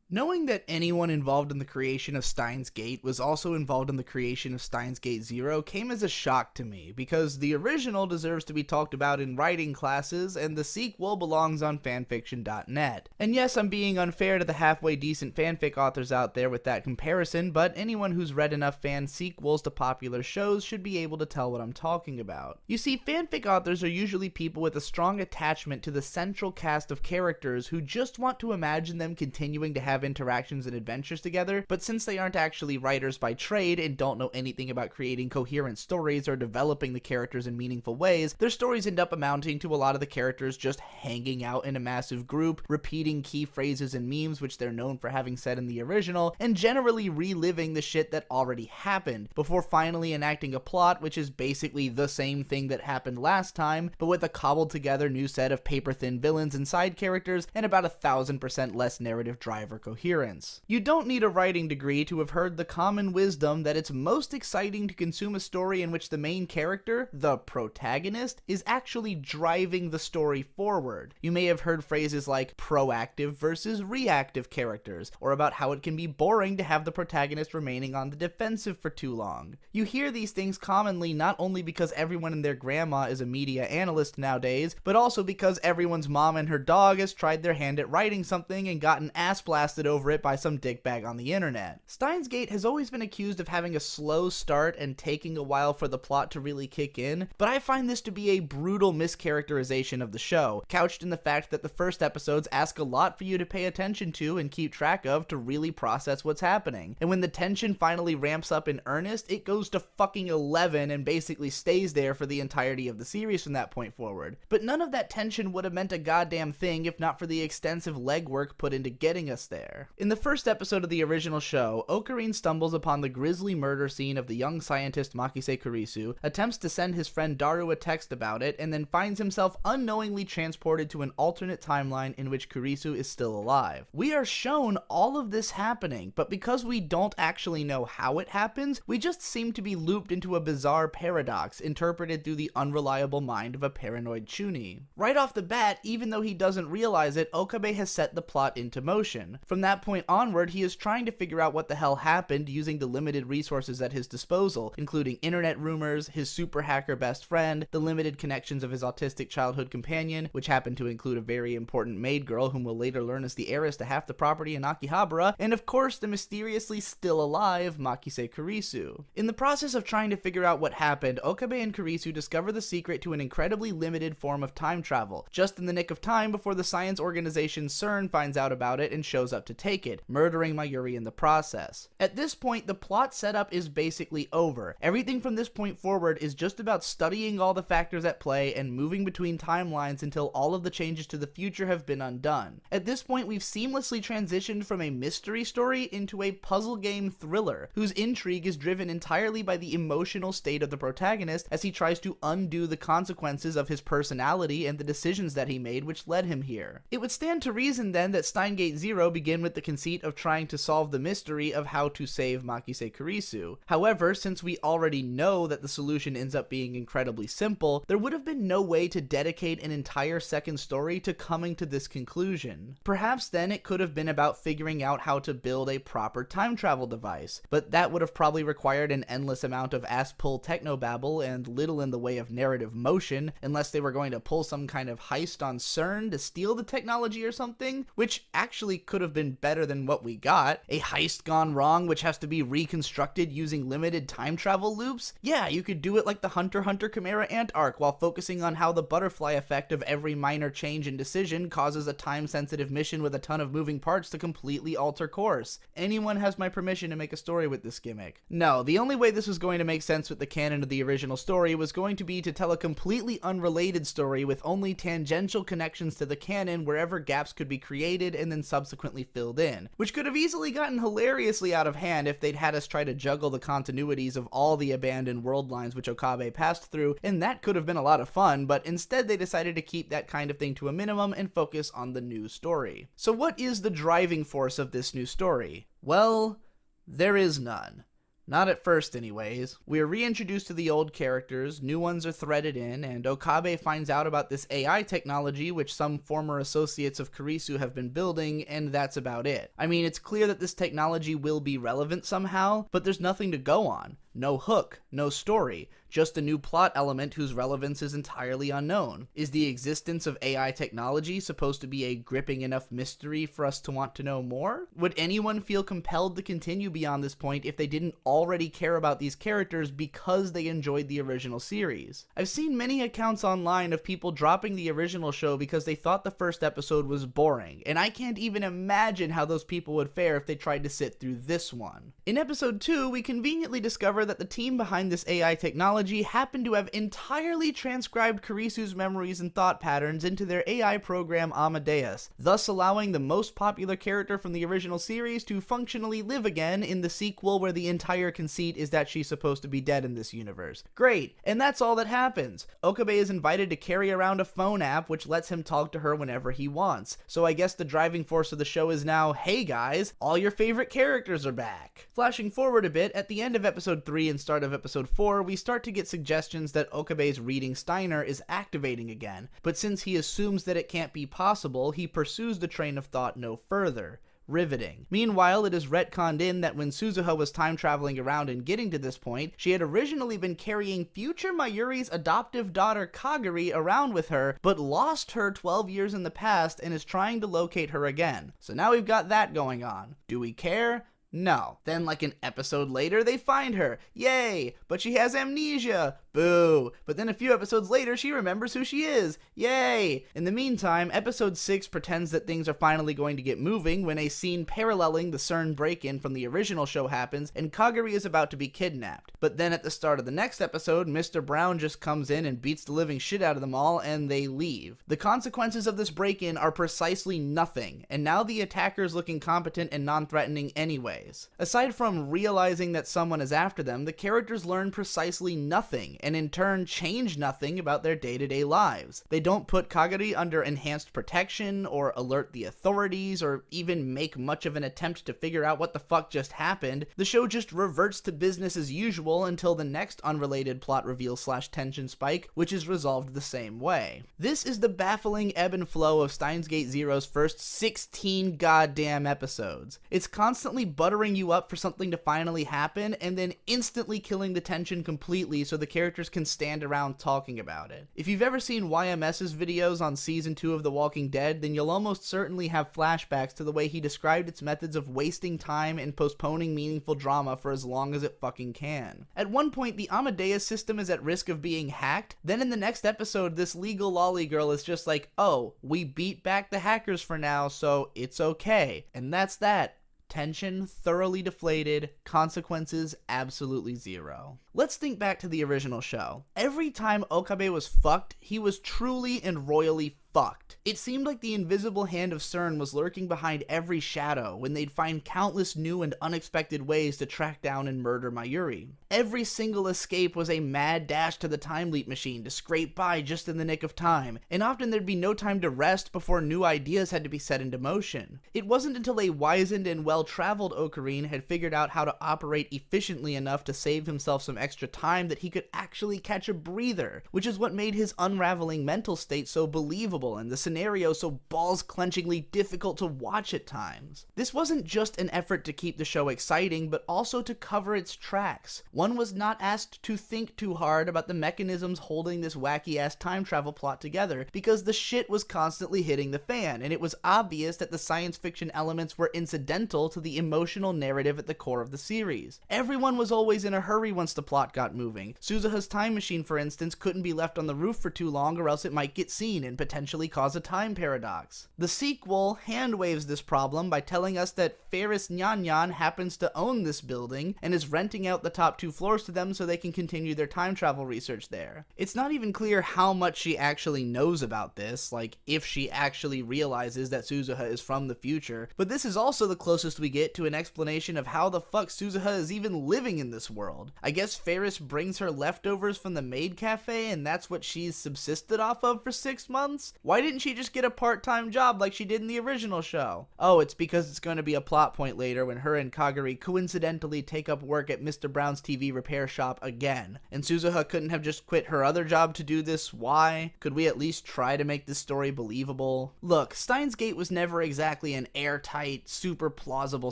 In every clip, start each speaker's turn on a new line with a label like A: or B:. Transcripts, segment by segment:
A: Knowing that anyone involved in the creation of Steins Gate was also involved in the creation of Steins Gate Zero came as a shock to me, because the original deserves to be talked about in writing classes, and the sequel belongs on fanfiction.net. And yes, I'm being unfair to the halfway decent fanfic authors out there with that comparison, but anyone who's read enough fan sequels to popular shows should be able to tell what I'm talking about. You see, fanfic authors are usually people with a strong attachment to the central cast of characters who just want to imagine them continuing to have interactions and adventures together, but since they aren't actually writers by trade and don't know anything about creating coherent stories or developing the characters in meaningful ways, their stories end up amounting to a lot of the characters just hanging out in a massive group, repeating key phrases and memes which they're known for having said in the original, and generally reliving the shit that already happened, before finally enacting a plot which is basically the same thing that happened last time, but with a cobbled together new set of paper-thin villains and side characters, and about 1,000% less narrative drive or coherence. You don't need a writing degree to have heard the common wisdom that it's most exciting to consume a story in which the main character, the protagonist, is actually driving the story forward. You may have heard phrases like proactive versus reactive characters, or about how it can be boring to have the protagonist remaining on the defensive for too long. You hear these things commonly not only because everyone and their grandma is a media analyst nowadays, but also because everyone's mom and her dog has tried their hand at writing something and gotten ass blasted over it by some dickbag on the internet. Steins Gate has always been accused of having a slow start and taking a while for the plot to really kick in, but I find this to be a brutal mischaracterization of the show, couched in the fact that the first episodes ask a lot for you to pay attention to and keep track of to really process what's happening, and when the tension finally ramps up in earnest, it goes to fucking 11 and basically stays there for the entirety of the series from that point forward. But none of that tension would have meant a goddamn thing if not for the extensive legwork put into getting us there. In the first episode of the original show, Ocarine stumbles upon the grisly murder scene of the young scientist Makise Kurisu, attempts to send his friend Daru a text about it, and then finds himself unknowingly transported to an alternate timeline in which Kurisu is still alive. We are shown all of this happening, but because we don't actually know how it happens, we just seem to be looped into a bizarre paradox interpreted through the unreliable mind of a paranoid Chuni. Right off the bat, even though he doesn't realize it, Okabe has set the plot into motion. From that point onward, he is trying to figure out what the hell happened using the limited resources at his disposal, including internet rumors, his super hacker best friend, the limited connections of his autistic childhood companion, which happen to include a very important maid girl whom we'll later learn is the heiress to half the property in Akihabara, and of course the mysteriously still alive Makise Kurisu. In the process of trying to figure out what happened, Okabe and Kurisu discover the secret to an incredibly limited form of time travel, just in the nick of time before the science organization CERN finds out about it and shows up to take it, murdering Mayuri in the process. At this point, the plot setup is basically over. Everything from this point forward is just about studying all the factors at play and moving between timelines until all of the changes to the future have been undone. At this point, we've seamlessly transitioned from a mystery story into a puzzle game thriller, whose intrigue is driven entirely by the emotional state of the protagonist as he tries to undo the consequences of his personality and the decisions that he made which led him here. It would stand to reason then that Steins Gate Zero begin with the conceit of trying to solve the mystery of how to save Makise Kurisu. However, since we already know that the solution ends up being incredibly simple, there would have been no way to dedicate an entire second story to coming to this conclusion. Perhaps then it could have been about figuring out how to build a proper time travel device, but that would have probably required an endless amount of ass-pull technobabble and little in the way of narrative motion, unless they were going to pull some kind of heist on CERN to steal the technology or something, which actually could have been better than what we got. A heist gone wrong which has to be reconstructed using limited time travel loops? Yeah, you could do it like the Hunter x Hunter Chimera Ant arc while focusing on how the butterfly effect of every minor change in decision causes a time-sensitive mission with a ton of moving parts to completely alter course. Anyone has my permission to make a story with this gimmick. No, the only way this was going to make sense with the canon of the original story was going to be to tell a completely unrelated story with only tangential connections to the canon wherever gaps could be created and then subsequently filled in, which could have easily gotten hilariously out of hand if they'd had us try to juggle the continuities of all the abandoned world lines which Okabe passed through, and that could have been a lot of fun, but instead they decided to keep that kind of thing to a minimum and focus on the new story. So what is the driving force of this new story? Well, there is none. Not at first, anyways. We are reintroduced to the old characters, new ones are threaded in, and Okabe finds out about this AI technology which some former associates of Kurisu have been building, and that's about it. I mean, it's clear that this technology will be relevant somehow, but there's nothing to go on. No hook, no story, just a new plot element whose relevance is entirely unknown. Is the existence of AI technology supposed to be a gripping enough mystery for us to want to know more? Would anyone feel compelled to continue beyond this point if they didn't already care about these characters because they enjoyed the original series? I've seen many accounts online of people dropping the original show because they thought the first episode was boring, and I can't even imagine how those people would fare if they tried to sit through this one. In episode 2, we conveniently discover that the team behind this AI technology happened to have entirely transcribed Kurisu's memories and thought patterns into their AI program Amadeus, thus allowing the most popular character from the original series to functionally live again in the sequel where the entire conceit is that she's supposed to be dead in this universe. Great, and that's all that happens. Okabe is invited to carry around a phone app which lets him talk to her whenever he wants, so I guess the driving force of the show is now, hey guys, all your favorite characters are back. Flashing forward a bit, at the end of episode 3 and start of episode 4, we start to get suggestions that Okabe's reading Steiner is activating again, but since he assumes that it can't be possible, he pursues the train of thought no further. Riveting. Meanwhile, it is retconned in that when Suzuha was time traveling around and getting to this point, she had originally been carrying future Mayuri's adoptive daughter Kagari around with her, but lost her 12 years in the past and is trying to locate her again. So now we've got that going on. Do we care? No. Then like an episode later, they find her. Yay! But she has amnesia. Boo. But then a few episodes later, she remembers who she is. Yay! In the meantime, episode 6 pretends that things are finally going to get moving when a scene paralleling the CERN break-in from the original show happens and Kagari is about to be kidnapped. But then at the start of the next episode, Mr. Brown just comes in and beats the living shit out of them all and they leave. The consequences of this break-in are precisely nothing, and now the attacker's looking competent and non-threatening anyways. Aside from realizing that someone is after them, the characters learn precisely nothing, and in turn change nothing about their day-to-day lives. They don't put Kagari under enhanced protection, or alert the authorities, or even make much of an attempt to figure out what the fuck just happened. The show just reverts to business as usual until the next unrelated plot reveal / tension spike, which is resolved the same way. This is the baffling ebb and flow of Steins Gate Zero's first 16 goddamn episodes. It's constantly buttering you up for something to finally happen, and then instantly killing the tension completely so the characters can stand around talking about it. If you've ever seen YMS's videos on season 2 of The Walking Dead, then you'll almost certainly have flashbacks to the way he described its methods of wasting time and postponing meaningful drama for as long as it fucking can. At one point, the Amadeus system is at risk of being hacked, then in the next episode, this legal lolly girl is just like, oh, we beat back the hackers for now, so it's okay. And that's that. Tension thoroughly deflated, consequences absolutely zero. Let's think back to the original show. Every time Okabe was fucked, he was truly and royally fucked. It seemed like the invisible hand of CERN was lurking behind every shadow when they'd find countless new and unexpected ways to track down and murder Mayuri. Every single escape was a mad dash to the time leap machine to scrape by just in the nick of time, and often there'd be no time to rest before new ideas had to be set into motion. It wasn't until a wizened and well-traveled Ocarine had figured out how to operate efficiently enough to save himself some extra time that he could actually catch a breather, which is what made his unraveling mental state so believable and the scenario so balls-clenchingly difficult to watch at times. This wasn't just an effort to keep the show exciting, but also to cover its tracks. One was not asked to think too hard about the mechanisms holding this wacky-ass time travel plot together, because the shit was constantly hitting the fan, and it was obvious that the science fiction elements were incidental to the emotional narrative at the core of the series. Everyone was always in a hurry once the plot got moving. Suzuha's time machine, for instance, couldn't be left on the roof for too long or else it might get seen and potentially cause a time paradox. The sequel handwaves this problem by telling us that Ferris Nyan Nyan happens to own this building and is renting out the top 2 floors to them so they can continue their time travel research there. It's not even clear how much she actually knows about this, like if she actually realizes that Suzuha is from the future, but this is also the closest we get to an explanation of how the fuck Suzuha is even living in this world. I guess Ferris brings her leftovers from the maid cafe and that's what she's subsisted off of for 6 months? Why didn't she just get a part-time job like she did in the original show? Oh, it's because it's going to be a plot point later when her and Kagari coincidentally take up work at Mr. Brown's TV repair shop again. And Suzuha couldn't have just quit her other job to do this. Why? Could we at least try to make this story believable? Look, Steins Gate was never exactly an airtight, super plausible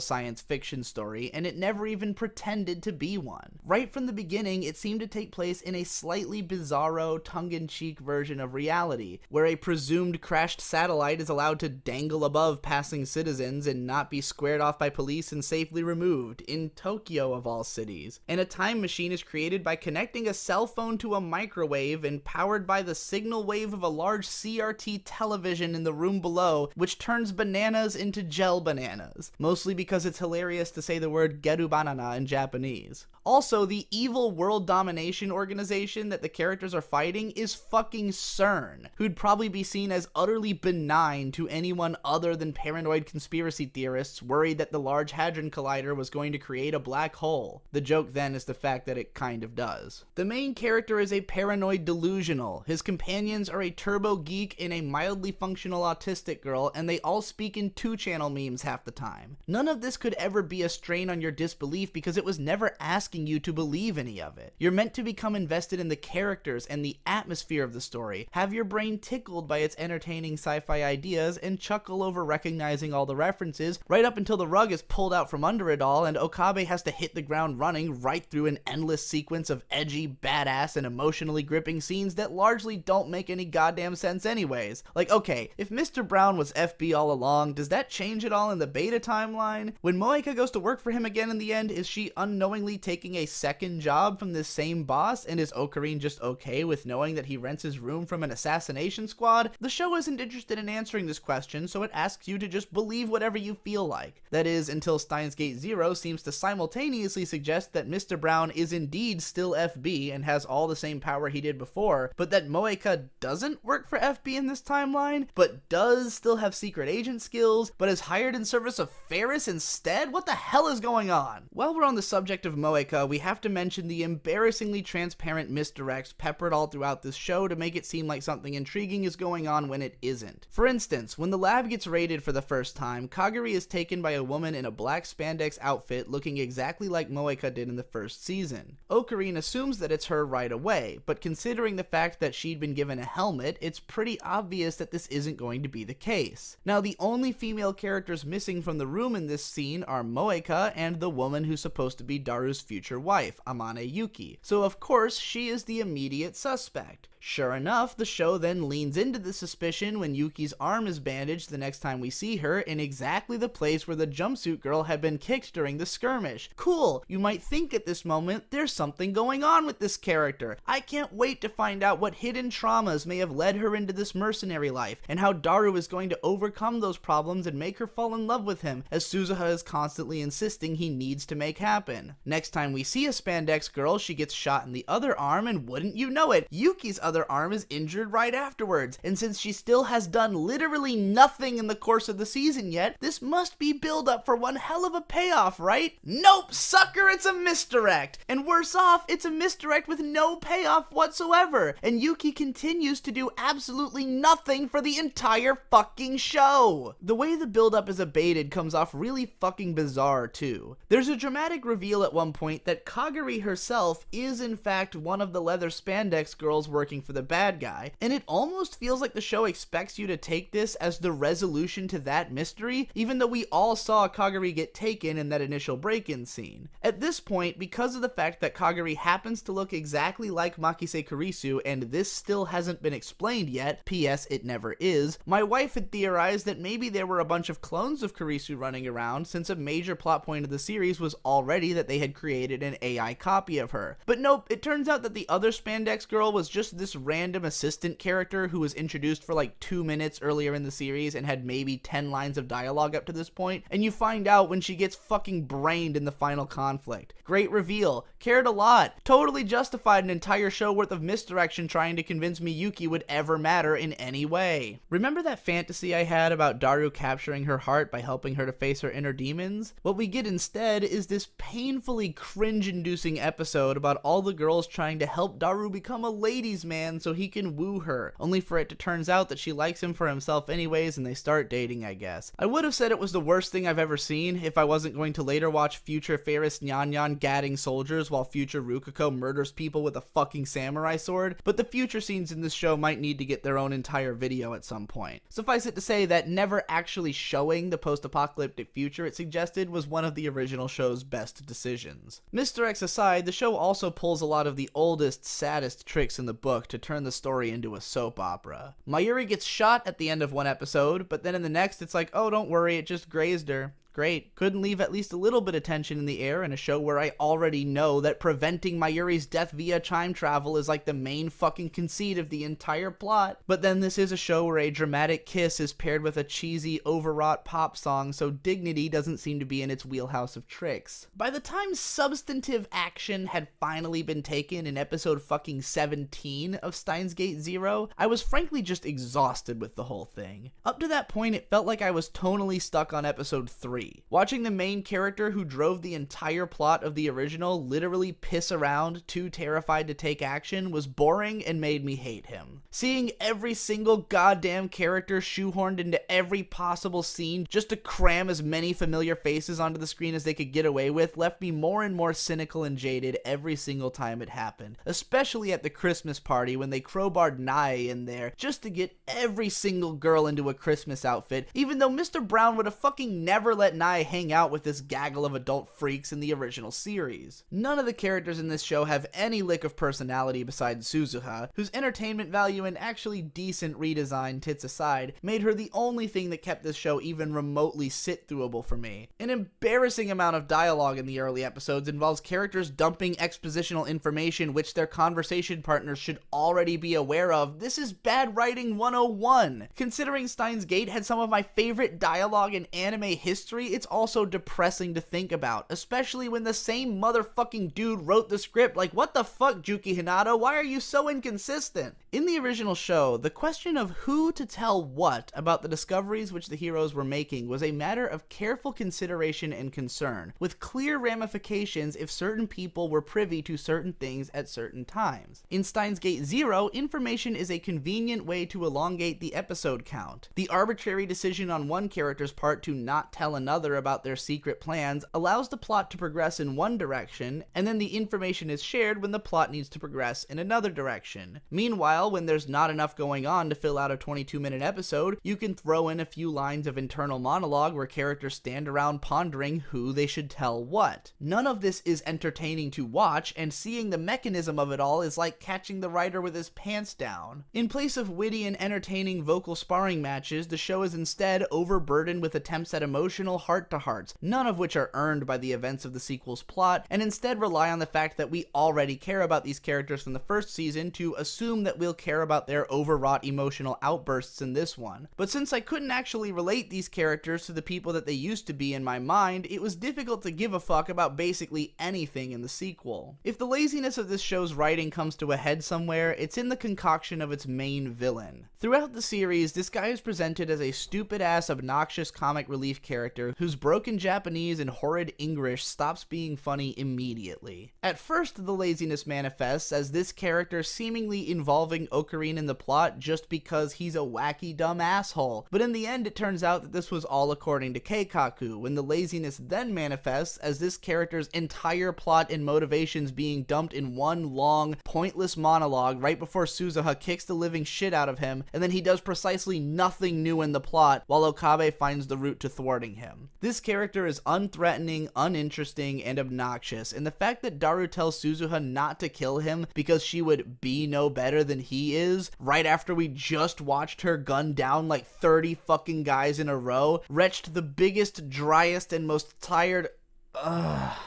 A: science fiction story, and it never even pretended to be one. Right from the beginning, it seemed to take place in a slightly bizarro, tongue-in-cheek version of reality, where a presumed crashed satellite is allowed to dangle above passing citizens and not be squared off by police and safely removed, in Tokyo of all cities. And a time machine is created by connecting a cell phone to a microwave and powered by the signal wave of a large CRT television in the room below, which turns bananas into gel bananas, mostly because it's hilarious to say the word geru banana in Japanese. Also, the evil world domination organization that the characters are fighting is fucking CERN, who'd probably be seen as utterly benign to anyone other than paranoid conspiracy theorists worried that the Large Hadron Collider was going to create a black hole. The joke then is the fact that it kind of does. The main character is a paranoid delusional. His companions are a turbo geek and a mildly functional autistic girl, and they all speak in 2-channel memes half the time. None of this could ever be a strain on your disbelief because it was never asking you to believe any of it. You're meant to become invested in the characters and the atmosphere of the story, have your brain tickled by its entertaining sci-fi ideas, and chuckle over recognizing all the references, right up until the rug is pulled out from under it all and Okabe has to hit the ground running right through an endless sequence of edgy, badass, and emotionally gripping scenes that largely don't make any goddamn sense anyways. Like, okay, if Mr. Brown was FB all along, does that change at all in the beta timeline? When Moeka goes to work for him again in the end, is she unknowingly taking a second job from this same boss, and is Ocarine just okay with knowing that he rents his room from an assassination squad? The show isn't interested in answering this question, so it asks you to just believe whatever you feel like. That is, until Steins Gate Zero seems to simultaneously suggest that Mr. Brown is indeed still FB and has all the same power he did before, but that Moeka doesn't work for FB in this timeline, but does still have secret agent skills, but is hired in service of Ferris instead? What the hell is going on? While we're on the subject of Moeka, we have to mention the embarrassingly transparent misdirects peppered all throughout this show to make it seem like something intriguing is going on when it isn't. For instance, when the lab gets raided for the first time, Kagari is taken by a woman in a black spandex outfit looking exactly like Moeka did in the first season. Ocarine assumes that it's her right away, but considering the fact that she'd been given a helmet, it's pretty obvious that this isn't going to be the case. Now, the only female characters missing from the room in this scene are Moeka and the woman who's supposed to be Daru's future wife, Amane Yuki. So of course, she is the immediate suspect. Sure enough, the show then leans into the suspicion when Yuki's arm is bandaged the next time we see her in exactly the place where the jumpsuit girl had been kicked during the skirmish. Cool, you might think at this moment, there's something going on with this character. I can't wait to find out what hidden traumas may have led her into this mercenary life, and how Daru is going to overcome those problems and make her fall in love with him, as Suzuha is constantly insisting he needs to make happen. Next time we see a spandex girl, she gets shot in the other arm, and wouldn't you know it, Yuki's other arm is injured right afterwards, and since she still has done literally nothing in the course of the season yet, this must be build up for one hell of a payoff, right? Nope, sucker, it's a misdirect! And worse off, it's a misdirect with no payoff whatsoever, and Yuki continues to do absolutely nothing for the entire fucking show! The way the build up is abated comes off really fucking bizarre too. There's a dramatic reveal at one point that Kagari herself is in fact one of the leather spandex girls working for the bad guy, and it almost feels like the show expects you to take this as the resolution to that mystery, even though we all saw Kagari get taken in that initial break-in scene. At this point, because of the fact that Kagari happens to look exactly like Makise Kurisu, and this still hasn't been explained yet, P.S. it never is, my wife had theorized that maybe there were a bunch of clones of Kurisu running around, since a major plot point of the series was already that they had created an AI copy of her. But nope, it turns out that the other spandex girl was just this random assistant character who was introduced for like 2 minutes earlier in the series and had maybe 10 lines of dialogue up to this point, and you find out when she gets fucking brained in the final conflict. conflict. Great reveal. Cared a lot. Totally justified an entire show worth of misdirection trying to convince me Jukki would ever matter in any way. Remember that fantasy I had about Daru capturing her heart by helping her to face her inner demons? What we get instead is this painfully cringe-inducing episode about all the girls trying to help Daru become a ladies' man so he can woo her, only for it to turns out that she likes him for himself anyways and they start dating, I guess. I would have said it was the worst thing I've ever seen if I wasn't going to later watch future Ferris Nyan Nyan gadding soldiers while future Rukiko murders people with a fucking samurai sword, but the future scenes in this show might need to get their own entire video at some point. Suffice it to say that never actually showing the post-apocalyptic future it suggested was one of the original show's best decisions. Misdirects aside, the show also pulls a lot of the oldest, saddest tricks in the book to turn the story into a soap opera. Mayuri gets shot at the end of one episode, but then in the next it's like, oh, don't worry, it just grazed her. Great. Couldn't leave at least a little bit of tension in the air in a show where I already know that preventing Mayuri's death via time travel is like the main fucking conceit of the entire plot. But then this is a show where a dramatic kiss is paired with a cheesy, overwrought pop song, so dignity doesn't seem to be in its wheelhouse of tricks. By the time substantive action had finally been taken in episode fucking 17 of Steins Gate Zero, I was frankly just exhausted with the whole thing. Up to that point, it felt like I was tonally stuck on episode 3. Watching the main character who drove the entire plot of the original literally piss around, too terrified to take action, was boring and made me hate him. Seeing every single goddamn character shoehorned into every possible scene just to cram as many familiar faces onto the screen as they could get away with left me more and more cynical and jaded every single time it happened, especially at the Christmas party when they crowbarred Nai in there just to get every single girl into a Christmas outfit, even though Mr. Brown would have fucking never let Nai hang out with this gaggle of adult freaks in the original series. None of the characters in this show have any lick of personality besides Suzuha, whose entertainment value and actually decent redesign, tits aside, made her the only thing that kept this show even remotely sit-throughable for me. An embarrassing amount of dialogue in the early episodes involves characters dumping expositional information which their conversation partners should already be aware of. This is bad writing 101. Considering Steins Gate had some of my favorite dialogue in anime history, it's also depressing to think about, especially when the same motherfucking dude wrote the script. Like, what the fuck, Jukki Hanada? Why are you so inconsistent? In the original show, the question of who to tell what about the discoveries which the heroes were making was a matter of careful consideration and concern, with clear ramifications if certain people were privy to certain things at certain times. In Steins Gate Zero, information is a convenient way to elongate the episode count. The arbitrary decision on one character's part to not tell another about their secret plans allows the plot to progress in one direction, and then the information is shared when the plot needs to progress in another direction. Meanwhile, when there's not enough going on to fill out a 22-minute episode, you can throw in a few lines of internal monologue where characters stand around pondering who they should tell what. None of this is entertaining to watch, and seeing the mechanism of it all is like catching the writer with his pants down. In place of witty and entertaining vocal sparring matches, the show is instead overburdened with attempts at emotional heart-to-hearts, none of which are earned by the events of the sequel's plot, and instead rely on the fact that we already care about these characters from the first season to assume that we'll care about their overwrought emotional outbursts in this one. But since I couldn't actually relate these characters to the people that they used to be in my mind, it was difficult to give a fuck about basically anything in the sequel. If the laziness of this show's writing comes to a head somewhere, it's in the concoction of its main villain. Throughout the series, this guy is presented as a stupid-ass, obnoxious comic relief character whose broken Japanese and horrid English stops being funny immediately. At first, the laziness manifests as this character seemingly involving Ocarina in the plot just because he's a wacky dumb asshole, but in the end it turns out that this was all according to Keikaku, when the laziness then manifests as this character's entire plot and motivations being dumped in one long, pointless monologue right before Suzuha kicks the living shit out of him, and then he does precisely nothing new in the plot while Okabe finds the route to thwarting him. This character is unthreatening, uninteresting, and obnoxious, and the fact that Daru tells Suzuha not to kill him because she would be no better than he is, right after we just watched her gun down like 30 fucking guys in a row, retched the biggest, driest, and most tired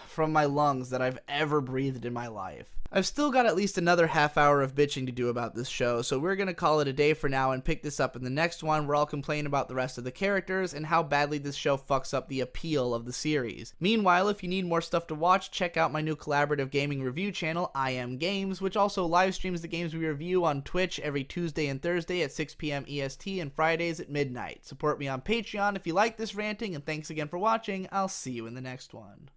A: from my lungs that I've ever breathed in my life. I've still got at least another half hour of bitching to do about this show, so we're gonna call it a day for now and pick this up in the next one where I'll complain about the rest of the characters and how badly this show fucks up the appeal of the series. Meanwhile, if you need more stuff to watch, check out my new collaborative gaming review channel, I Am Games, which also live streams the games we review on Twitch every Tuesday and Thursday at 6 p.m. EST and Fridays at midnight. Support me on Patreon if you like this ranting, and thanks again for watching. I'll see you in the next one.